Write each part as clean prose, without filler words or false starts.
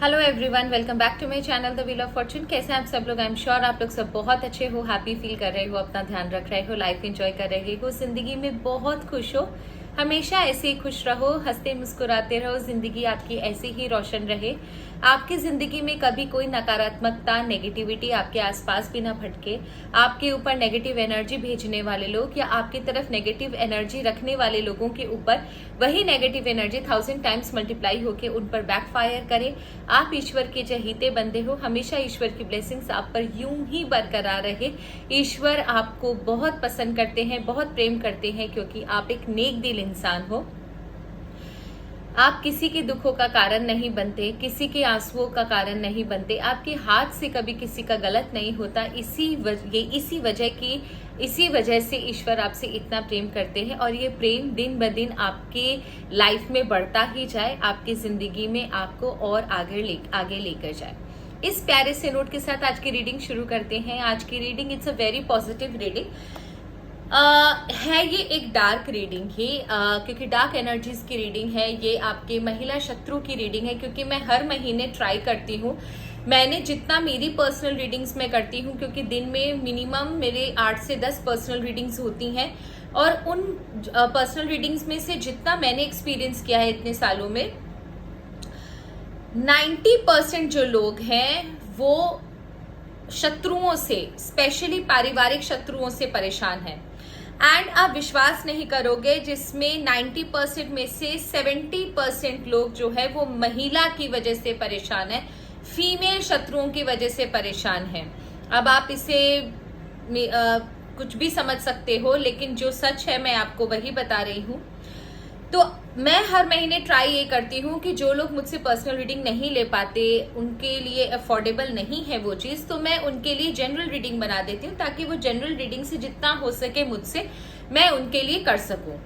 Hello everyone, welcome back to my channel the wheel of fortune. कैसे हैं आप सब लोग? आई एम श्योर आप लोग सब बहुत अच्छे हो, हैप्पी फील कर रहे हो, अपना ध्यान रख रहे हो, लाइफ एंजॉय कर रहे हो, जिंदगी में बहुत खुश हो। हमेशा ऐसे ही खुश रहो, हंसते मुस्कुराते रहो, जिंदगी आपकी ऐसे ही रोशन रहे। आपकी जिंदगी में कभी कोई नकारात्मकता, नेगेटिविटी आपके आसपास भी ना भटके। आपके ऊपर नेगेटिव एनर्जी भेजने वाले लोग या आपकी तरफ नेगेटिव एनर्जी रखने वाले लोगों के ऊपर वही नेगेटिव एनर्जी 1000 टाइम्स मल्टीप्लाई होकर उन पर बैकफायर करे। आप ईश्वर के चहीते बंदे हो, हमेशा ईश्वर की ब्लेसिंग्स आप पर यूं ही बरकरार रहे। ईश्वर आपको बहुत पसंद करते हैं, बहुत प्रेम करते हैं, क्योंकि आप एक नेक दिल इंसान हो। आप किसी के दुखों का कारण नहीं बनते, किसी के आंसुओं का कारण नहीं बनते, आपके हाथ से कभी किसी का गलत नहीं होता। इसी वजह से ईश्वर आपसे इतना प्रेम करते हैं और ये प्रेम दिन ब दिन आपके लाइफ में बढ़ता ही जाए, आपकी जिंदगी में आपको और आगे लेकर जाए। इस प्यारे से नोट के साथ आज की रीडिंग शुरू करते हैं। आज की reading it's a very positive reading है। ये एक डार्क रीडिंग ही क्योंकि डार्क एनर्जीज की रीडिंग है। ये आपके महिला शत्रु की रीडिंग है, क्योंकि मैं हर महीने ट्राई करती हूँ। मैंने जितना मेरी पर्सनल रीडिंग्स में करती हूँ, क्योंकि दिन में मिनिमम मेरे 8 से 10 पर्सनल रीडिंग्स होती हैं, और उन पर्सनल रीडिंग्स में से जितना मैंने एक्सपीरियंस किया है इतने सालों में, 90% जो लोग हैं वो शत्रुओं से, स्पेशली पारिवारिक शत्रुओं से परेशान हैं। एंड आप विश्वास नहीं करोगे, जिसमें 90% में से 70% लोग जो है वो महिला की वजह से परेशान है, फीमेल शत्रुओं की वजह से परेशान है। अब आप इसे कुछ भी समझ सकते हो, लेकिन जो सच है मैं आपको वही बता रही हूँ। तो मैं हर महीने ट्राई ये करती हूँ कि जो लोग मुझसे पर्सनल रीडिंग नहीं ले पाते, उनके लिए अफोर्डेबल नहीं है वो चीज़, तो मैं उनके लिए जनरल रीडिंग बना देती हूँ, ताकि वो जनरल रीडिंग से जितना हो सके मुझसे मैं उनके लिए कर सकूँ।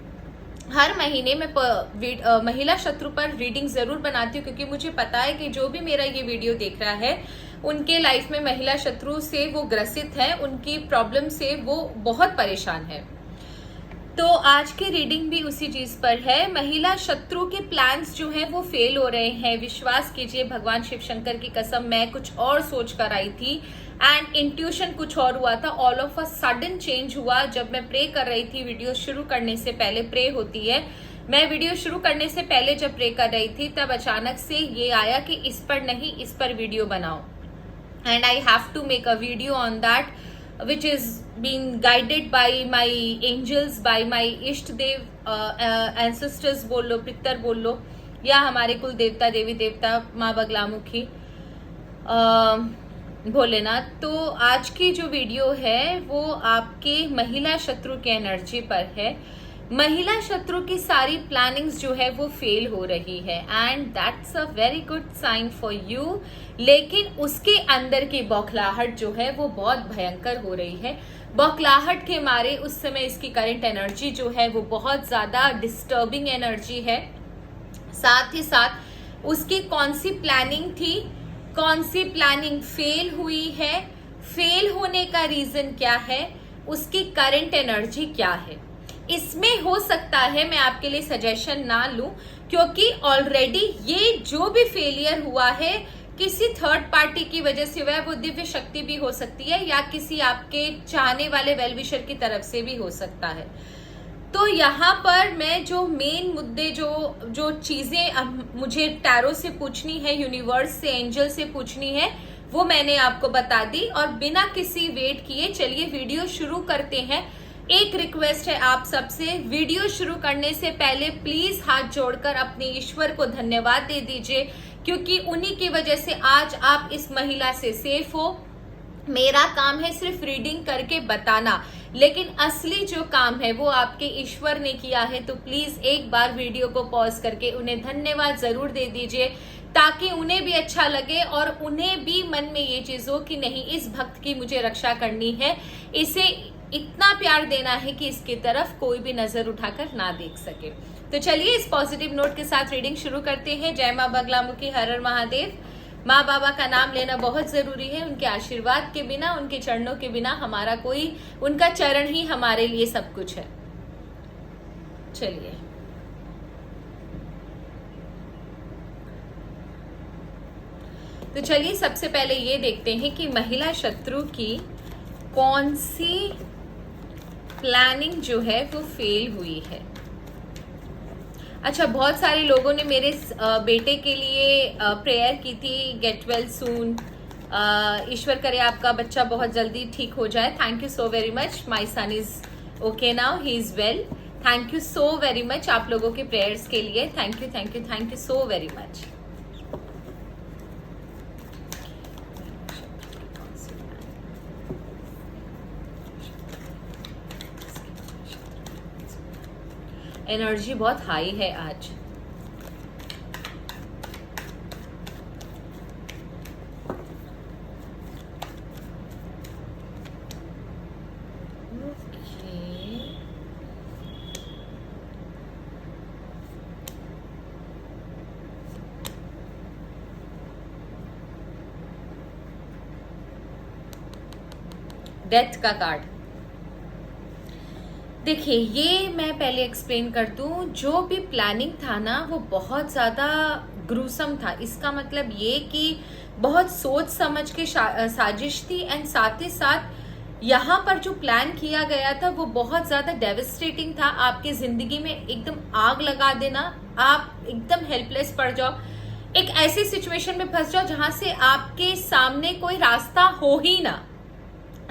हर महीने मैं महिला शत्रु पर रीडिंग ज़रूर बनाती हूँ, क्योंकि मुझे पता है कि जो भी मेरा ये वीडियो देख रहा है उनके लाइफ में महिला शत्रु से वो ग्रसित है, उनकी प्रॉब्लम से वो बहुत परेशान है। तो आज की रीडिंग भी उसी चीज पर है। महिला शत्रु के प्लान्स जो हैं वो फेल हो रहे हैं। विश्वास कीजिए, भगवान शिव शंकर की कसम, मैं कुछ और सोच कर आई थी एंड इंट्यूशन कुछ और हुआ था। All of a sudden change हुआ जब मैं प्रे कर रही थी। वीडियो शुरू करने से पहले प्रे होती है, मैं वीडियो शुरू करने से पहले जब प्रे कर रही थी तब अचानक से ये आया कि इस पर नहीं, इस पर वीडियो बनाओ, and I have to make a video on that, which is being guided by my angels, by my इष्ट देव, ancestors बोल लो, पितर बोल लो, या हमारे कुल देवता, देवी देवता, माँ बगलामुखी, भोलेनाथ। तो आज की जो वीडियो है वो आपके महिला शत्रु के एनर्जी पर है। महिला शत्रु की सारी प्लानिंग्स जो है वो फेल हो रही है, and that's a very good sign for you. लेकिन उसके अंदर की बौखलाहट जो है वो बहुत भयंकर हो रही है। बौखलाहट के मारे उस समय इसकी करंट एनर्जी जो है वो बहुत ज्यादा डिस्टर्बिंग एनर्जी है। साथ ही साथ उसकी कौन सी प्लानिंग थी, कौन सी प्लानिंग फेल हुई है, फेल होने का रीजन क्या है, उसकी करंट एनर्जी क्या है, इसमें हो सकता है मैं आपके लिए सजेशन ना लूं, क्योंकि ऑलरेडी ये जो भी फेलियर हुआ है किसी थर्ड पार्टी की वजह से हुआ है। वो दिव्य शक्ति भी हो सकती है या किसी आपके चाहने वाले वेलविशर की तरफ से भी हो सकता है। तो यहाँ पर मैं जो मेन मुद्दे, जो चीजें मुझे टैरो से पूछनी है, यूनिवर्स से, एंजल से पूछनी है, वो मैंने आपको बता दी। और बिना किसी वेट किए चलिए वीडियो शुरू करते हैं। एक रिक्वेस्ट है आप सबसे, वीडियो शुरू करने से पहले प्लीज हाथ जोड़कर अपने ईश्वर को धन्यवाद दे दीजिए, क्योंकि उन्हीं की वजह से आज आप इस महिला से सेफ हो। मेरा काम है सिर्फ रीडिंग करके बताना, लेकिन असली जो काम है वो आपके ईश्वर ने किया है। तो प्लीज एक बार वीडियो को पॉज करके उन्हें धन्यवाद जरूर दे दीजिए, ताकि उन्हें भी अच्छा लगे और उन्हें भी मन में ये चीज हो कि नहीं, इस भक्त की मुझे रक्षा करनी है, इसे इतना प्यार देना है कि इसकी तरफ कोई भी नजर उठाकर ना देख सके। तो चलिए इस पॉजिटिव नोट के साथ रीडिंग शुरू करते हैं। जय माँ बगलामुखी, हर हर महादेव। माँ बाबा का नाम लेना बहुत जरूरी है। उनके आशीर्वाद के बिना, उनके चरणों के बिना हमारा कोई, उनका चरण ही हमारे लिए सब कुछ है। चलिए तो चलिए सबसे पहले ये देखते हैं कि महिला शत्रु की कौन सी प्लानिंग जो है वो फेल हुई है। अच्छा, बहुत सारे लोगों ने मेरे बेटे के लिए प्रेयर की थी, गेट वेल सून। ईश्वर करे आपका बच्चा बहुत जल्दी ठीक हो जाए। Thank you so very much. My son is okay now, he is well. Thank you so very much आप लोगों के प्रेयर्स के लिए। Thank you thank you thank you so very much. Energy बहुत हाई है आज। डेथ का card देखिए, ये मैं पहले एक्सप्लेन कर दूं। जो भी प्लानिंग था ना वो बहुत ज़्यादा ग्रूसम था। इसका मतलब ये कि बहुत सोच समझ के साजिश थी, एंड साथ ही साथ यहाँ पर जो प्लान किया गया था वो बहुत ज़्यादा डेविस्टेटिंग था। आपके ज़िंदगी में एकदम आग लगा देना, आप एकदम हेल्पलेस पड़ जाओ, एक ऐसी सिचुएशन में फंस जाओ जहाँ से आपके सामने कोई रास्ता हो ही ना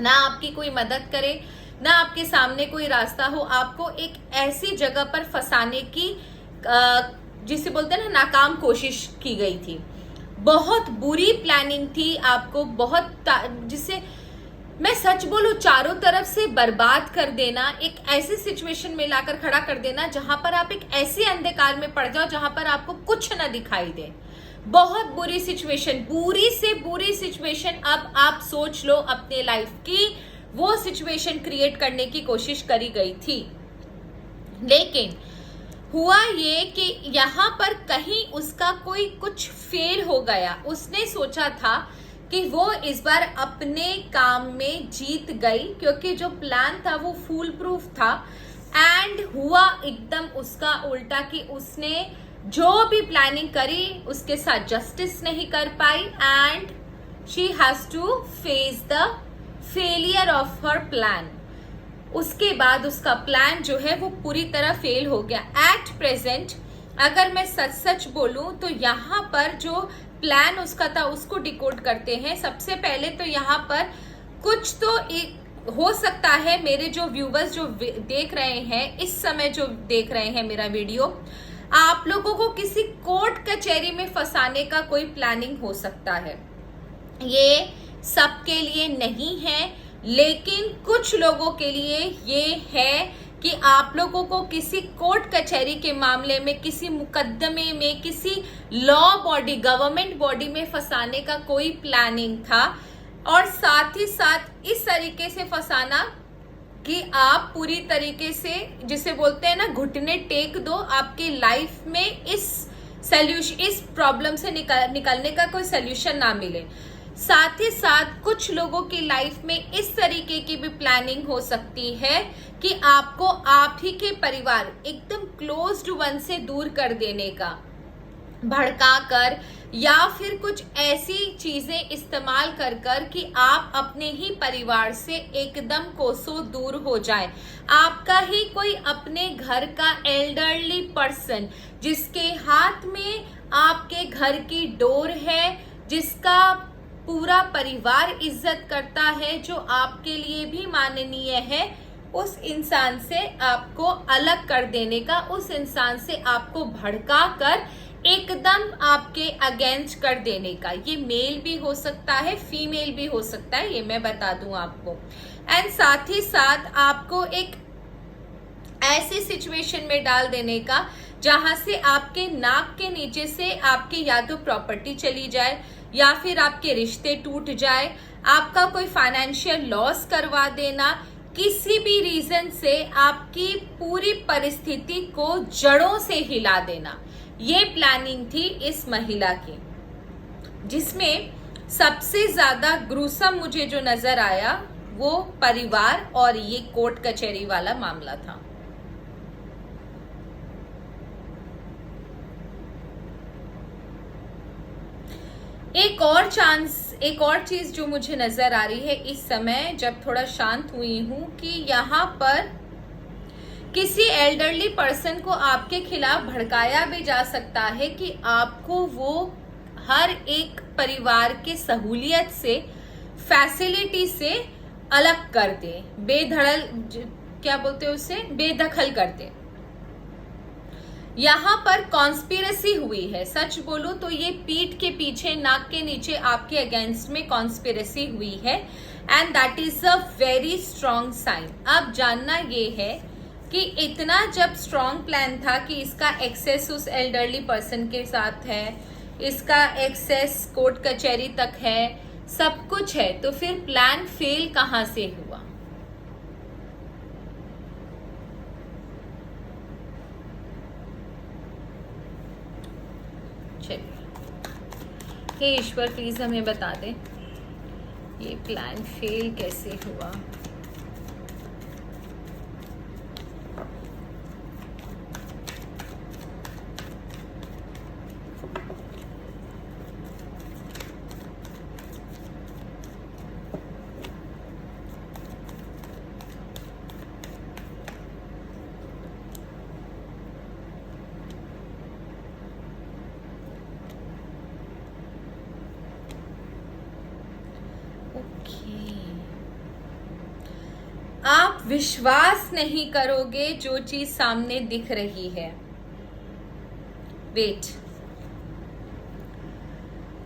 आपकी कोई मदद करे, ना आपके सामने कोई रास्ता हो। आपको एक ऐसी जगह पर फंसाने की जिसे बोलते हैं ना नाकाम कोशिश की गई थी। बहुत बुरी प्लानिंग थी। आपको बहुत, जिसे मैं सच बोलूं, चारों तरफ से बर्बाद कर देना, एक ऐसी सिचुएशन में लाकर खड़ा कर देना जहां पर आप एक ऐसे अंधकार में पड़ जाओ जहां पर आपको कुछ ना दिखाई दे। बहुत बुरी सिचुएशन, बुरी से बुरी सिचुएशन। अब आप सोच लो अपने लाइफ की, वो सिचुएशन क्रिएट करने की कोशिश करी गई थी। लेकिन हुआ ये कि यहाँ पर कहीं उसका कोई कुछ फेल हो गया। उसने सोचा था कि वो इस बार अपने काम में जीत गई, क्योंकि जो प्लान था वो फूल प्रूफ था। एंड हुआ एकदम उसका उल्टा कि उसने जो भी प्लानिंग करी उसके साथ जस्टिस नहीं कर पाई, and she has to face the failure of her plan. उसके बाद उसका प्लान जो है वो पूरी तरह फेल हो गया। एट प्रेजेंट अगर मैं सच सच बोलूं तो यहाँ पर जो प्लान उसका था उसको डिकोड करते हैं। सबसे पहले तो यहाँ पर कुछ तो हो सकता है, मेरे जो व्यूवर्स जो देख रहे हैं इस समय, जो देख रहे हैं मेरा वीडियो, आप लोगों को किसी कोर्ट कचहरी में फंसाने का कोई प्लानिंग हो सकता है। ये सबके लिए नहीं है, लेकिन कुछ लोगों के लिए ये है कि आप लोगों को किसी कोर्ट कचहरी के मामले में, किसी मुकदमे में, किसी लॉ बॉडी, गवर्नमेंट बॉडी में फंसाने का कोई प्लानिंग था। और साथ ही साथ इस तरीके से फंसाना कि आप पूरी तरीके से, जिसे बोलते हैं ना, घुटने टेक दो, आपके लाइफ में इस प्रॉब्लम से निकलने का कोई सोल्यूशन ना मिले। साथ ही साथ कुछ लोगों की लाइफ में इस तरीके की भी प्लानिंग हो सकती है कि आपको आप ही के परिवार, एकदम क्लोज्ड वन से दूर कर देने का, भड़का कर, या फिर कुछ ऐसी चीजें इस्तेमाल कर कर कि आप अपने ही परिवार से एकदम कोसों दूर हो जाए। आपका ही कोई अपने घर का एल्डरली पर्सन, जिसके हाथ में आपके घर की डोर है, जिसका पूरा परिवार इज्जत करता है, जो आपके लिए भी माननीय है, उस इंसान से आपको अलग कर देने का, उस इंसान से आपको भड़का कर एकदम आपके अगेंस्ट कर देने का। ये मेल भी हो सकता है, फीमेल भी हो सकता है, ये मैं बता दूं आपको। एंड साथ ही साथ आपको एक ऐसी सिचुएशन में डाल देने का जहां से आपके नाक के नीचे से आपकी या तो प्रॉपर्टी चली जाए, या फिर आपके रिश्ते टूट जाए, आपका कोई फाइनेंशियल लॉस करवा देना, किसी भी रीजन से आपकी पूरी परिस्थिति को जड़ों से हिला देना। ये प्लानिंग थी इस महिला की, जिसमें सबसे ज्यादा ग्रूसम मुझे जो नजर आया वो परिवार और ये कोर्ट कचहरी वाला मामला था। एक और चीज जो मुझे नजर आ रही है इस समय जब थोड़ा शांत हुई हूं, कि यहाँ पर किसी एल्डरली पर्सन को आपके खिलाफ भड़काया भी जा सकता है कि आपको वो हर एक परिवार के सहूलियत से, फैसिलिटी से अलग कर दे, क्या बोलते हैं उसे, बेदखल कर दे। यहाँ पर कॉन्स्पिरेसी हुई है। सच बोलूं तो ये पीठ के पीछे, नाक के नीचे आपके अगेंस्ट में कॉन्स्पिरेसी हुई है, and that is a very strong sign. अब जानना ये है कि इतना जब स्ट्रॉन्ग प्लान था कि इसका एक्सेस उस एल्डरली पर्सन के साथ है, इसका एक्सेस कोर्ट कचहरी तक है, सब कुछ है, तो फिर प्लान फेल कहां से हुआ? चलिए, हे ईश्वर प्लीज हमें बता दें ये प्लान फेल कैसे हुआ। आप विश्वास नहीं करोगे जो चीज सामने दिख रही है। वेट,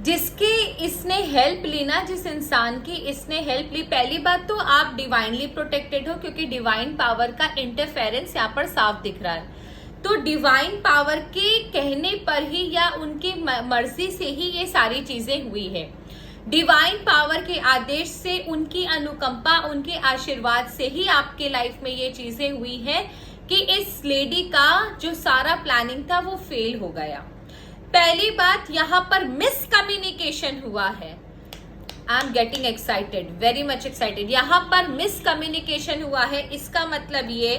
जिसकी इसने हेल्प ली ना, जिस इंसान की इसने हेल्प ली, पहली बात तो आप डिवाइनली प्रोटेक्टेड हो, क्योंकि डिवाइन पावर का इंटरफेरेंस यहाँ पर साफ दिख रहा है। तो डिवाइन पावर के कहने पर ही या उनकी मर्जी से ही ये सारी चीजें हुई है। डिवाइन पावर के आदेश से, उनकी अनुकंपा, उनके आशीर्वाद से ही आपके लाइफ में ये चीजें हुई है कि इस लेडी का जो सारा प्लानिंग था वो फेल हो गया। पहली बात, यहाँ पर मिसकम्युनिकेशन हुआ है। I am getting excited, very much excited. यहाँ पर मिसकम्युनिकेशन हुआ है। इसका मतलब ये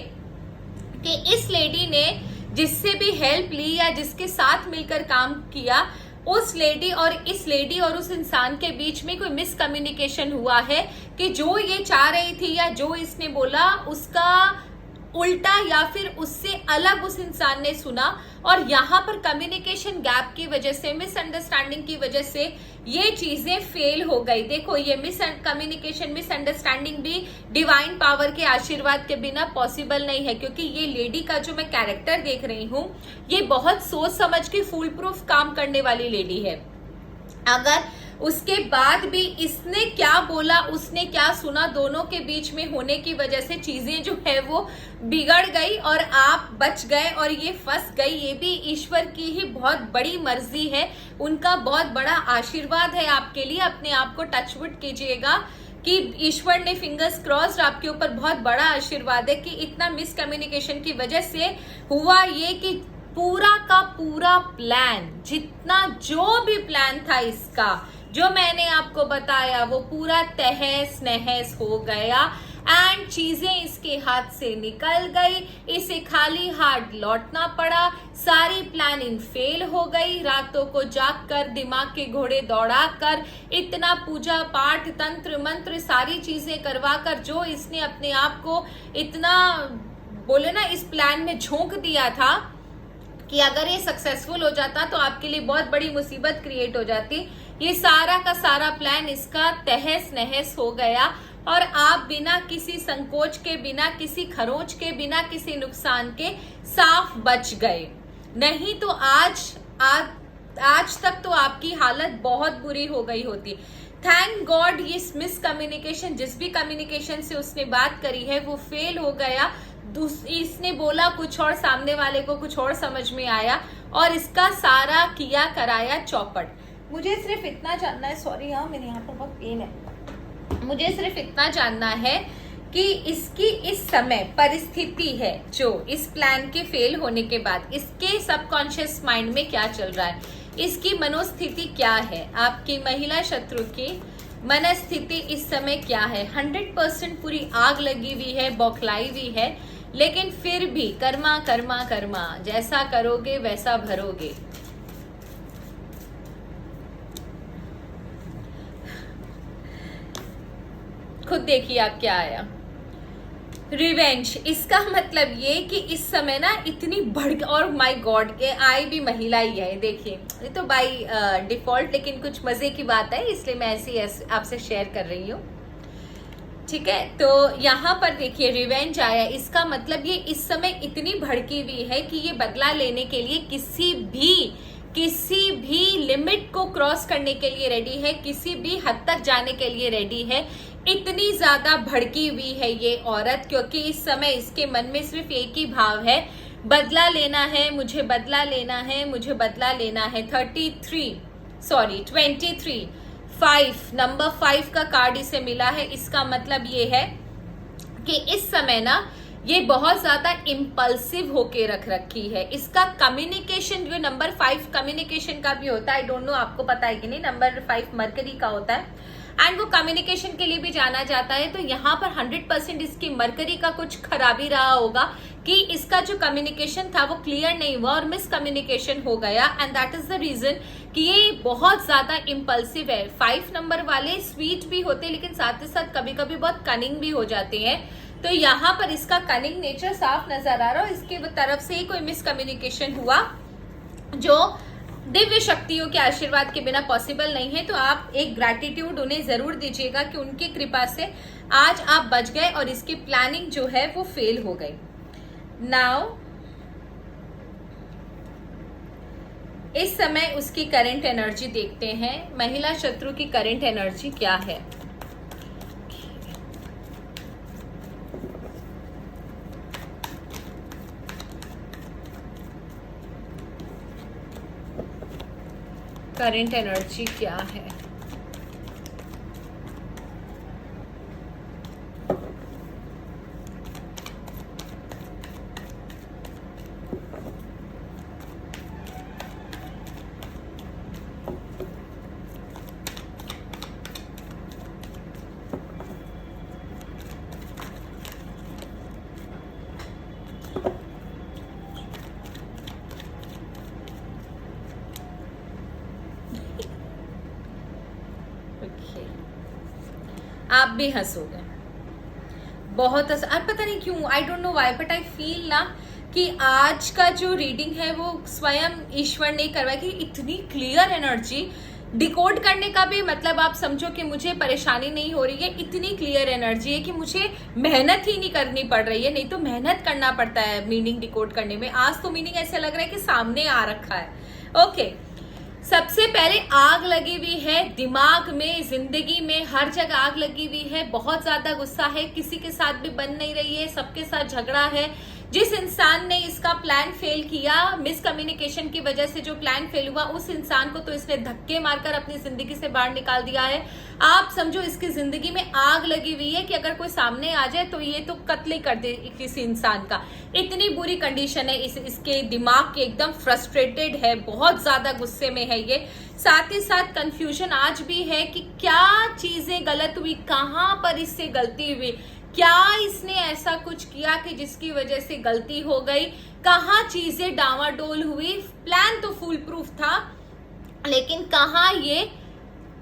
कि इस लेडी ने जिससे भी हेल्प ली या जिसके साथ मिलकर काम किया, उस लेडी और उस इंसान के बीच में कोई मिसकम्युनिकेशन हुआ है कि जो ये चाह रही थी या जो इसने बोला उसका उल्टा या फिर उससे अलग उस इंसान ने सुना, और यहाँ पर कम्युनिकेशन गैप की वजह से, मिसअंडरस्टैंडिंग की वजह से ये चीजें फेल हो गई। देखो, ये कम्युनिकेशन, मिसअंडरस्टैंडिंग भी डिवाइन पावर के आशीर्वाद के बिना पॉसिबल नहीं है, क्योंकि ये लेडी का जो मैं कैरेक्टर देख रही हूँ, ये बहुत सोच समझ के फुल प्रूफ काम करने वाली लेडी है। अगर उसके बाद भी इसने क्या बोला, उसने क्या सुना, दोनों के बीच में होने की वजह से चीजें जो है वो बिगड़ गई और आप बच गए और ये फंस गई, ये भी ईश्वर की ही बहुत बड़ी मर्जी है, उनका बहुत बड़ा आशीर्वाद है आपके लिए। अपने आप को टचवुड कीजिएगा कि ईश्वर ने, फिंगर्स क्रॉस्ड, आपके ऊपर बहुत बड़ा आशीर्वाद है कि इतना मिसकम्युनिकेशन की वजह से हुआ ये कि पूरा का पूरा प्लान, जितना जो भी प्लान था इसका, जो मैंने आपको बताया, वो पूरा तहस नहस हो गया एंड चीजें इसके हाथ से निकल गई। इसे खाली हाथ लौटना पड़ा, सारी प्लानिंग फेल हो गई। रातों को जाग कर, दिमाग के घोड़े दौड़ा कर, इतना पूजा पाठ, तंत्र मंत्र, सारी चीजें करवा कर जो इसने अपने आप को इतना, बोले ना, इस प्लान में झोंक दिया था कि अगर ये सक्सेसफुल हो जाता तो आपके लिए बहुत बड़ी मुसीबत क्रिएट हो जाती। ये सारा का सारा प्लान इसका तहस नहस हो गया और आप बिना किसी संकोच के, बिना किसी खरोंच के, बिना किसी नुकसान के साफ बच गए। नहीं तो आज तक तो आपकी हालत बहुत बुरी हो गई होती। थैंक गॉड ये मिसकम्युनिकेशन, जिस भी कम्युनिकेशन से उसने बात करी है वो फेल हो गया। इसने बोला कुछ और, सामने वाले को कुछ और समझ में आया और इसका सारा किया कराया चौपट। मुझे सिर्फ इतना जानना है, सॉरी हाँ मेरे यहाँ पर बहुत पेन है, मुझे सिर्फ इतना जानना है कि इसकी इस समय परिस्थिति है, जो इस प्लान के फेल होने के बाद इसके सबकॉन्शियस माइंड में क्या चल रहा है, इसकी मनोस्थिति क्या है, आपकी महिला शत्रु की मनस्थिति इस समय क्या है। 100% पूरी आग लगी हुई है, बौखलाई हुई है, लेकिन फिर भी कर्मा कर्मा कर्मा, जैसा करोगे वैसा भरोगे। खुद देखिए आप क्या आया, रिवेंज। इसका मतलब ये कि इस समय ना इतनी बढ़, और माय गॉड के आई भी महिला ही है, देखिए ये तो बाई डिफॉल्ट, लेकिन कुछ मजे की बात है इसलिए मैं ऐसे आपसे शेयर कर रही हूँ, ठीक है। तो यहाँ पर देखिए रिवेंज आया, इसका मतलब ये इस समय इतनी भड़की हुई है कि ये बदला लेने के लिए किसी भी लिमिट को क्रॉस करने के लिए रेडी है, किसी भी हद तक जाने के लिए रेडी है। इतनी ज्यादा भड़की हुई है ये औरत, क्योंकि इस समय इसके मन में सिर्फ एक ही भाव है, बदला लेना है, मुझे बदला लेना है, मुझे बदला लेना है। 23 नंबर 5 का कार्ड इसे मिला है। इसका मतलब ये है कि इस समय ना ये बहुत ज्यादा इम्पल्सिव होके रख रखी है। इसका कम्युनिकेशन, जो नंबर 5 कम्युनिकेशन का भी होता है, आई डोंट नो आपको पता है कि नहीं, नंबर 5 मरकरी का होता है एंड वो कम्युनिकेशन के लिए भी जाना जाता है। तो यहाँ पर 100% इसकी मरकरी का कुछ खराबी रहा होगा कि इसका जो कम्युनिकेशन था वो क्लियर नहीं हुआ और मिस कम्युनिकेशन हो गया, and that is the reason कि ये बहुत ज्यादा इम्पल्सिव है। 5 नंबर वाले स्वीट भी होते हैं, लेकिन साथ ही साथ कभी कभी बहुत कनिंग भी हो जाते हैं। तो यहाँ पर इसका कनिंग नेचर साफ नजर आ रहा है, इसके तरफ से ही कोई मिसकम्युनिकेशन हुआ जो दिव्य शक्तियों के आशीर्वाद के बिना पॉसिबल नहीं है। तो आप एक ग्रैटिट्यूड उन्हें जरूर दीजिएगा कि उनकी कृपा से आज आप बच गए और इसकी प्लानिंग जो है वो फेल हो गई। नाउ इस समय उसकी करंट एनर्जी देखते हैं, महिला शत्रु की करंट एनर्जी क्या है। करंट एनर्जी क्या है? आप भी हंसोगे, बहुत पता नहीं क्यों, I don't know why, but I feel ना कि आज का जो रीडिंग है वो स्वयं ईश्वर ने करवाया कि इतनी क्लियर एनर्जी डिकोड करने का भी मतलब आप समझो कि मुझे परेशानी नहीं हो रही है। इतनी क्लियर एनर्जी है कि मुझे मेहनत ही नहीं करनी पड़ रही है, नहीं तो मेहनत करना पड़ता है मीनिंग डिकोड करने में। आज तो मीनिंग ऐसा लग रहा है कि सामने आ रखा है। ओके, सबसे पहले आग लगी हुई है दिमाग में, जिंदगी में हर जगह आग लगी हुई है। बहुत ज्यादा गुस्सा है, किसी के साथ भी बन नहीं रही है, सबके साथ झगड़ा है। जिस इंसान ने इसका प्लान फेल किया, मिसकम्युनिकेशन की वजह से जो प्लान फेल हुआ, उस इंसान को तो इसने धक्के मारकर अपनी जिंदगी से बाहर निकाल दिया है। आप समझो इसकी जिंदगी में आग लगी हुई है कि अगर कोई सामने आ जाए तो ये तो कत्ल ही कर दे किसी इंसान का। इतनी बुरी कंडीशन है इसके दिमाग की, एकदम फ्रस्ट्रेटेड है, बहुत ज्यादा गुस्से में है ये। साथ ही साथ कंफ्यूजन आज भी है कि क्या चीजें गलत हुई, कहाँ पर इससे गलती हुई, क्या इसने ऐसा कुछ किया कि जिसकी वजह से गलती हो गई, कहाँ चीजें डावाडोल हुई। प्लान तो फुल प्रूफ था, लेकिन कहाँ ये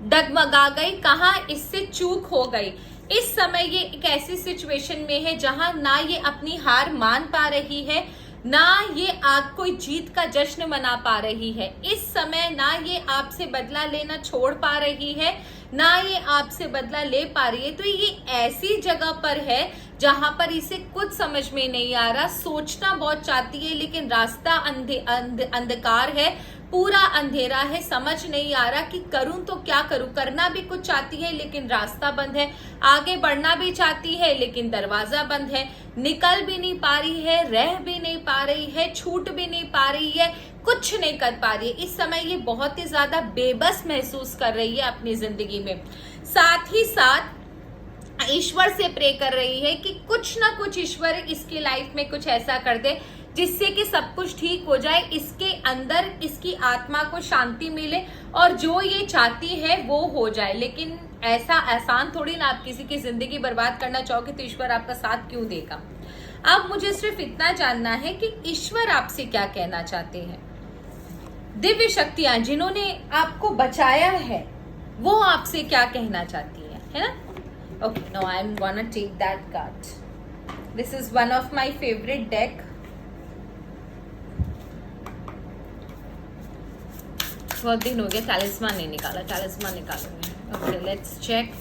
डगमगा गई, कहाँ इससे चूक हो गई। इस समय ये एक ऐसी सिचुएशन में है जहां ना ये अपनी हार मान पा रही है, ना ये आप कोई जीत का जश्न मना पा रही है। इस समय ना ये आपसे बदला लेना छोड़ पा रही है, ना ये आपसे बदला ले पा रही है। तो ये ऐसी जगह पर है जहां पर इसे कुछ समझ में नहीं आ रहा। सोचना बहुत चाहती है, लेकिन रास्ता अंधकार है, पूरा अंधेरा है, समझ नहीं आ रहा कि करूं तो क्या करूं। करना भी कुछ चाहती है लेकिन रास्ता बंद है, आगे बढ़ना भी चाहती है लेकिन दरवाजा बंद है, निकल भी नहीं पा रही है, रह भी नहीं पा रही है, छूट भी नहीं पा रही है, कुछ नहीं कर पा रही है। इस समय ये बहुत ही ज्यादा बेबस महसूस कर रही है अपनी जिंदगी में। साथ ही साथ ईश्वर से प्रे कर रही है कि कुछ ना कुछ ईश्वर इसकी लाइफ में कुछ ऐसा कर दे जिससे कि सब कुछ ठीक हो जाए, इसके अंदर इसकी आत्मा को शांति मिले और जो ये चाहती है वो हो जाए। लेकिन ऐसा आसान थोड़ी ना आप किसी की जिंदगी बर्बाद करना चाहोगे तो ईश्वर आपका साथ क्यों देगा। अब मुझे सिर्फ इतना जानना है कि ईश्वर आपसे क्या कहना चाहते हैं। दिव्य शक्तियां जिन्होंने आपको बचाया है वो आपसे क्या कहना चाहती है ना। Okay, now I'm gonna take that card. This is one of my favorite deck. बहुत दिन हो गया टैलिस्मान नहीं निकाला, टैलिस्मान निकालूंगी. Okay, let's check.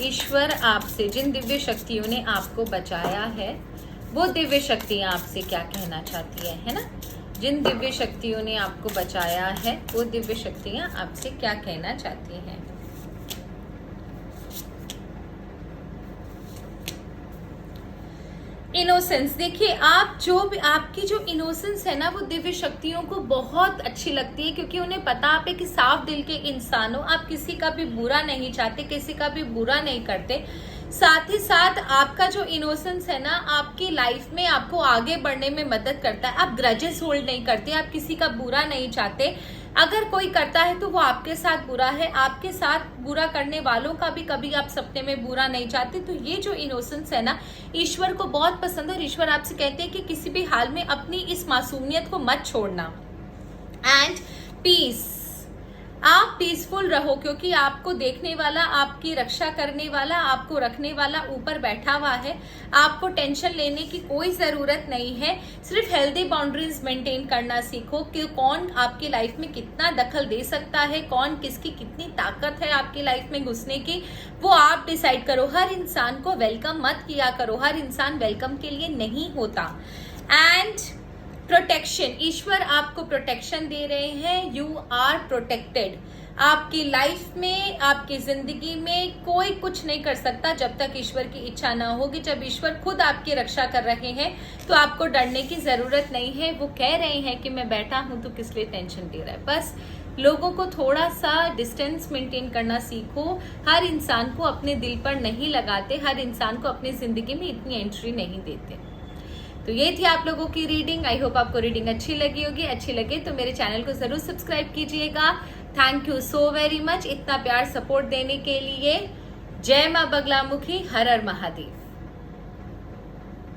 ईश्वर आपसे, जिन दिव्य शक्तियों ने आपको बचाया है, वो दिव्य शक्तियाँ आपसे क्या कहना चाहती है ना? जिन दिव्य शक्तियों ने आपको बचाया है, वो दिव्य शक्तियाँ आपसे क्या कहना चाहती हैं? इनोसेंस. देखिए, आप जो भी, आपकी जो इनोसेंस है ना, वो दिव्य शक्तियों को बहुत अच्छी लगती है, क्योंकि उन्हें पता आप एक साफ दिल के इंसान हो. आप किसी का भी बुरा नहीं चाहते, किसी का भी बुरा नहीं करते. साथ ही साथ आपका जो इनोसेंस है ना, आपकी लाइफ में आपको आगे बढ़ने में मदद करता है. आप ग्रजेस होल्ड नहीं करते, आप किसी का बुरा नहीं चाहते. अगर कोई करता है तो वो आपके साथ बुरा है. आपके साथ बुरा करने वालों का भी कभी आप सपने में बुरा नहीं चाहते. तो ये जो इनोसेंस है ना, ईश्वर को बहुत पसंद है. और ईश्वर आपसे कहते हैं कि किसी भी हाल में अपनी इस मासूमियत को मत छोड़ना. And piece. आप पीसफुल रहो, क्योंकि आपको देखने वाला, आपकी रक्षा करने वाला, आपको रखने वाला ऊपर बैठा हुआ है. आपको टेंशन लेने की कोई जरूरत नहीं है. सिर्फ हेल्दी बाउंड्रीज मेंटेन करना सीखो कि कौन आपकी लाइफ में कितना दखल दे सकता है, कौन किसकी कितनी ताकत है आपकी लाइफ में घुसने की, वो आप डिसाइड करो. हर इंसान को वेलकम मत किया करो, हर इंसान वेलकम के लिए नहीं होता. And protection. ईश्वर आपको प्रोटेक्शन दे रहे हैं. You are protected. आपकी लाइफ में, आपकी जिंदगी में कोई कुछ नहीं कर सकता जब तक ईश्वर की इच्छा ना होगी. जब ईश्वर खुद आपकी रक्षा कर रहे हैं तो आपको डरने की जरूरत नहीं है. वो कह रहे हैं कि मैं बैठा हूं तो किस लिए टेंशन दे रहा है. बस लोगों को थोड़ा सा डिस्टेंस मेंटेन करना सीखो. हर इंसान को अपने दिल पर नहीं लगाते, हर इंसान को अपनी जिंदगी में इतनी एंट्री नहीं देते. तो ये थी आप लोगों की रीडिंग. आई होप आपको रीडिंग अच्छी लगी होगी. अच्छी लगे तो मेरे चैनल को जरूर सब्सक्राइब कीजिएगा. Thank you so very much इतना प्यार सपोर्ट देने के लिए. जय मां बगलामुखी. हर हर महादेव.